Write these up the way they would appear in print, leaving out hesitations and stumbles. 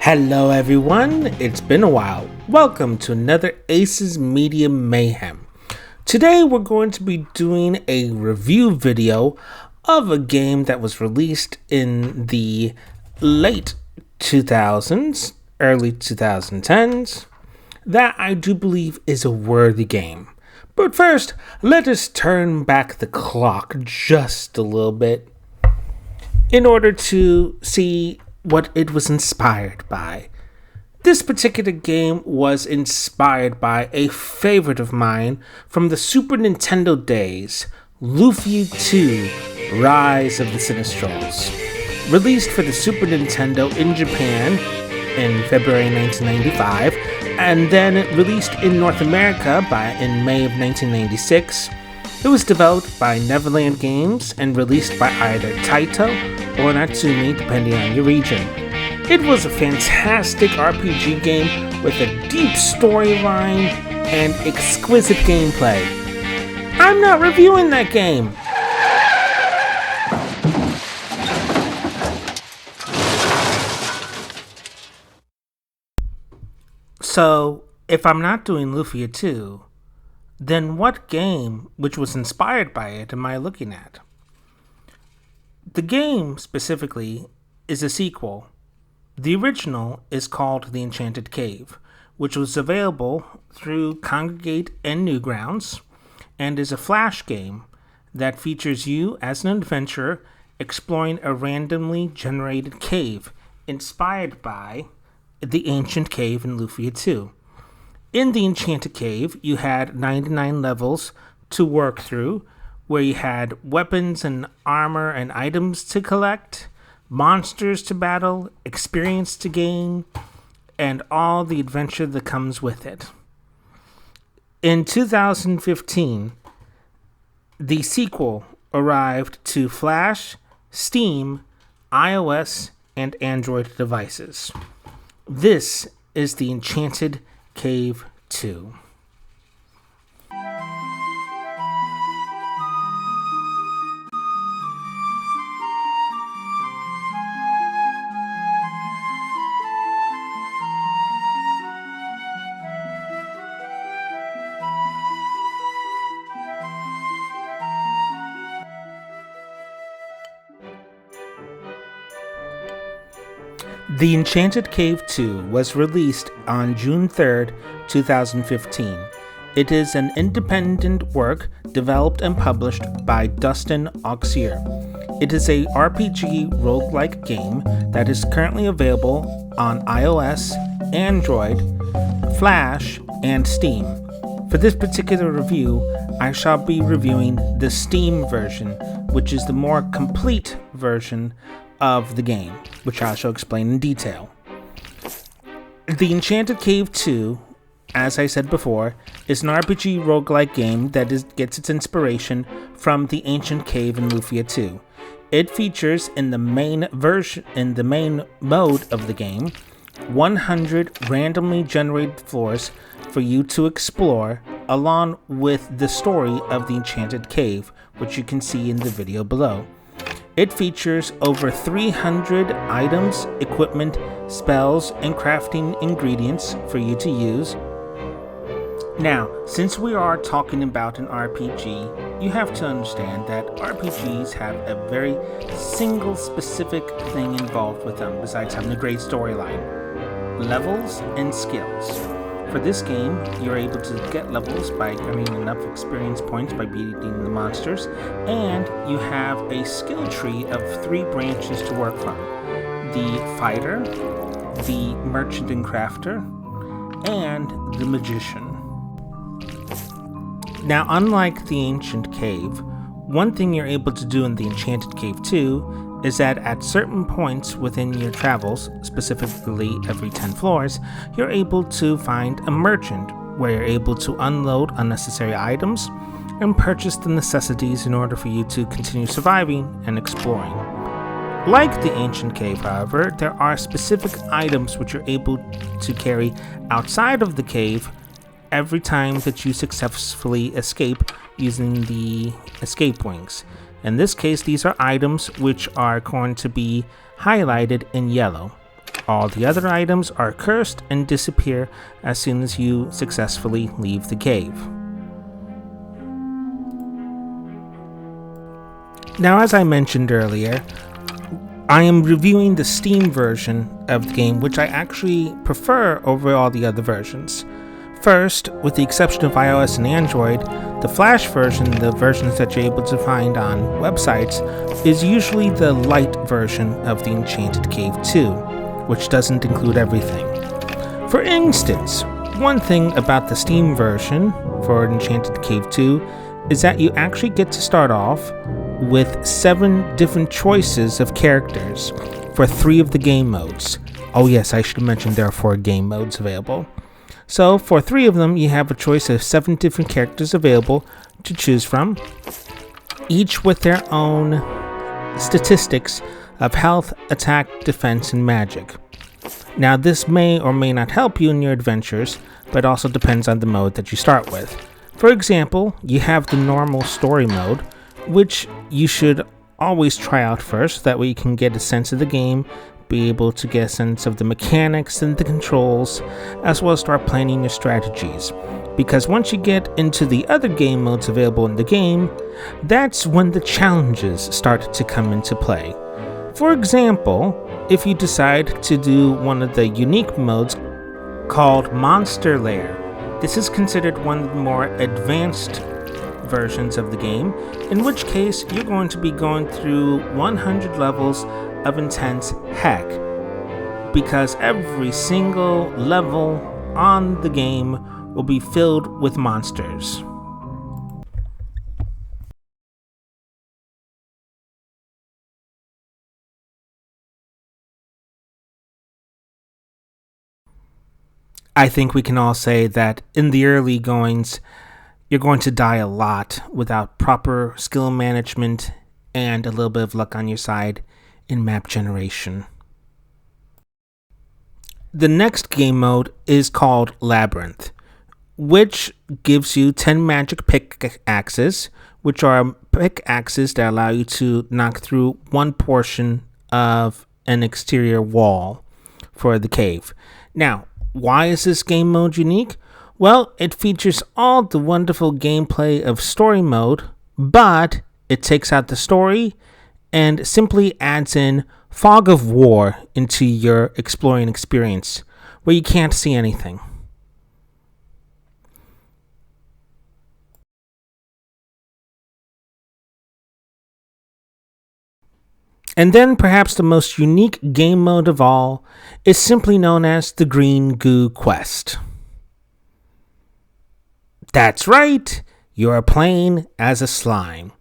Hello everyone, it's been a while. Welcome to another Aces Media Mayhem. Today we're going to be doing a review video of a game that was released in the late 2000s, early 2010s, that I do believe is a worthy game. But first, let us turn back the clock just a little bit in order to see what it was inspired by. This particular game was inspired by a favorite of mine from the Super Nintendo days, Lufia 2: Rise of the Sinistrals. Released for the Super Nintendo in Japan in February 1995, and then released in North America in May of 1996. It was developed by Neverland Games and released by either Taito or Natsumi, depending on your region. It was a fantastic RPG game with a deep storyline and exquisite gameplay. I'm not reviewing that game! So, if I'm not doing Lufia 2, then what game, which was inspired by it, am I looking at? The game, specifically, is a sequel. The original is called The Enchanted Cave, which was available through Congregate and Newgrounds, and is a flash game that features you as an adventurer exploring a randomly generated cave inspired by the Ancient Cave in Lufia 2. In the Enchanted Cave, you had 99 levels to work through, where you had weapons and armor and items to collect, monsters to battle, experience to gain, and all the adventure that comes with it. In 2015, the sequel arrived to Flash, Steam, iOS, and Android devices. This is the Enchanted Cave 2. The Enchanted Cave 2 was released on June 3rd, 2015. It is an independent work developed and published by Dustin Auxier. It is a RPG roguelike game that is currently available on iOS, Android, Flash, and Steam. For this particular review, I shall be reviewing the Steam version, which is the more complete version of the game, which I shall explain in detail. The Enchanted Cave 2, as I said before, is an RPG roguelike game that gets its inspiration from the Ancient Cave in Lufia 2. It features in the main mode of the game 100 randomly generated floors for you to explore, along with the story of the Enchanted Cave, which you can see in the video below. It features over 300 items, equipment, spells, and crafting ingredients for you to use. Now, since we are talking about an RPG, you have to understand that RPGs have a very single specific thing involved with them besides having a great storyline: levels and skills. For this game, you're able to get levels by earning enough experience points by beating the monsters, and you have a skill tree of 3 branches to work from: the fighter, the merchant and crafter, and the magician. Now, unlike the Ancient Cave, one thing you're able to do in the Enchanted Cave 2 is that at certain points within your travels, specifically every 10 floors, you're able to find a merchant where you're able to unload unnecessary items and purchase the necessities in order for you to continue surviving and exploring. Like the Ancient Cave, however, there are specific items which you're able to carry outside of the cave every time that you successfully escape using the escape wings. In this case, these are items which are going to be highlighted in yellow. All the other items are cursed and disappear as soon as you successfully leave the cave. Now, as I mentioned earlier, I am reviewing the Steam version of the game, which I actually prefer over all the other versions. First, with the exception of iOS and Android, the Flash version, the versions that you're able to find on websites, is usually the light version of the Enchanted Cave 2, which doesn't include everything. For instance, one thing about the Steam version for Enchanted Cave 2 is that you actually get to start off with 7 different choices of characters for 3 of the game modes. Oh yes, I should mention there are 4 game modes available. So for 3 of them, you have a choice of 7 different characters available to choose from, each with their own statistics of health, attack, defense, and magic. Now this may or may not help you in your adventures, but also depends on the mode that you start with. For example, you have the normal story mode, which you should always try out first, that way you can get a sense of the game, be able to get a sense of the mechanics and the controls, as well as start planning your strategies. Because once you get into the other game modes available in the game, that's when the challenges start to come into play. For example, if you decide to do one of the unique modes called Monster Lair, this is considered one of the more advanced versions of the game, in which case you're going to be going through 100 levels of intense heck, because every single level on the game will be filled with monsters. I think we can all say that in the early goings, you're going to die a lot without proper skill management and a little bit of luck on your side in map generation. The next game mode is called Labyrinth, which gives you 10 magic pickaxes, which are pickaxes that allow you to knock through one portion of an exterior wall for the cave. Now, why is this game mode unique? Well, it features all the wonderful gameplay of story mode, but it takes out the story and simply adds in fog of war into your exploring experience, where you can't see anything. And then perhaps the most unique game mode of all is simply known as the Green Goo Quest. That's right, you're playing as a slime.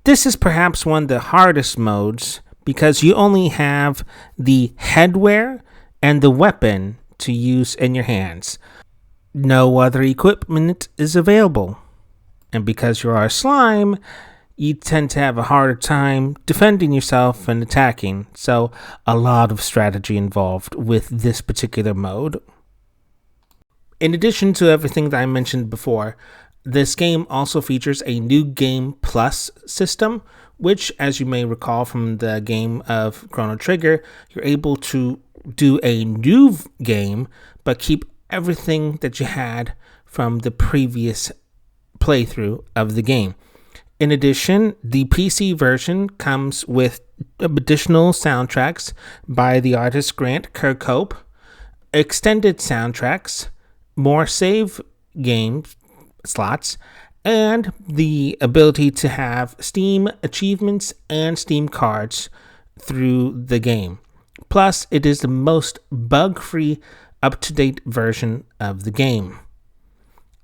This is perhaps one of the hardest modes because you only have the headwear and the weapon to use in your hands. No other equipment is available. And because you are a slime, you tend to have a harder time defending yourself and attacking. So a lot of strategy involved with this particular mode. In addition to everything that I mentioned before, this game also features a New Game Plus system, which, as you may recall from the game of Chrono Trigger, you're able to do a new game, but keep everything that you had from the previous playthrough of the game. In addition, the PC version comes with additional soundtracks by the artist Grant Kirkhope, extended soundtracks, more save game slots, and the ability to have Steam achievements and Steam cards through the game. Plus, it is the most bug-free, up-to-date version of the game.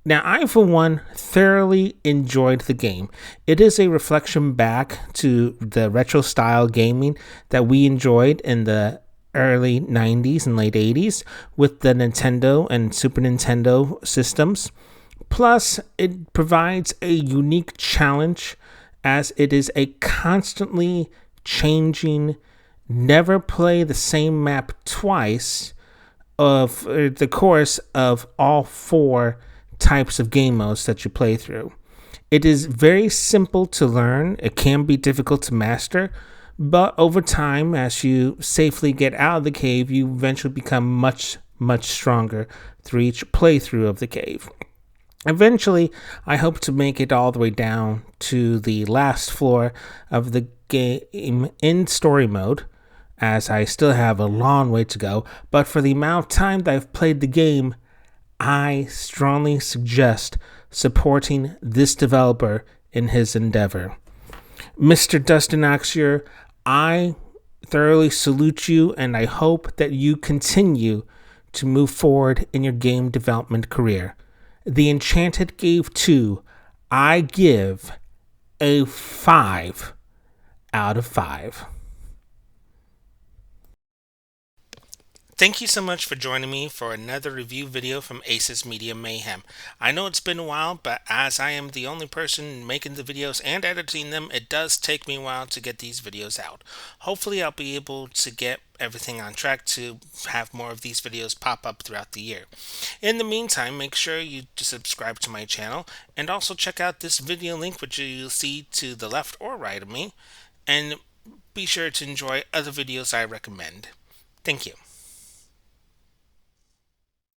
Now, I, for one, thoroughly enjoyed the game. It is a reflection back to the retro-style gaming that we enjoyed in the early 90s and late 80s with the Nintendo and Super Nintendo systems. Plus, it provides a unique challenge as it is a constantly changing, never play the same map twice of the course of all 4 types of game modes that you play through. It is very simple to learn. It can be difficult to master, But over time, as you safely get out of the cave, you eventually become much, much stronger through each playthrough of the cave. Eventually, I hope to make it all the way down to the last floor of the game in story mode, as I still have a long way to go. But for the amount of time that I've played the game, I strongly suggest supporting this developer in his endeavor. Mr. Dustin Oxier, I thoroughly salute you, and I hope that you continue to move forward in your game development career. The Enchanted Cave 2, I give a 5 out of 5. Thank you so much for joining me for another review video from Aces Media Mayhem. I know it's been a while, but as I am the only person making the videos and editing them, it does take me a while to get these videos out. Hopefully I'll be able to get everything on track to have more of these videos pop up throughout the year. In the meantime, make sure you subscribe to my channel and also check out this video link, which you'll see to the left or right of me, and be sure to enjoy other videos I recommend. Thank you.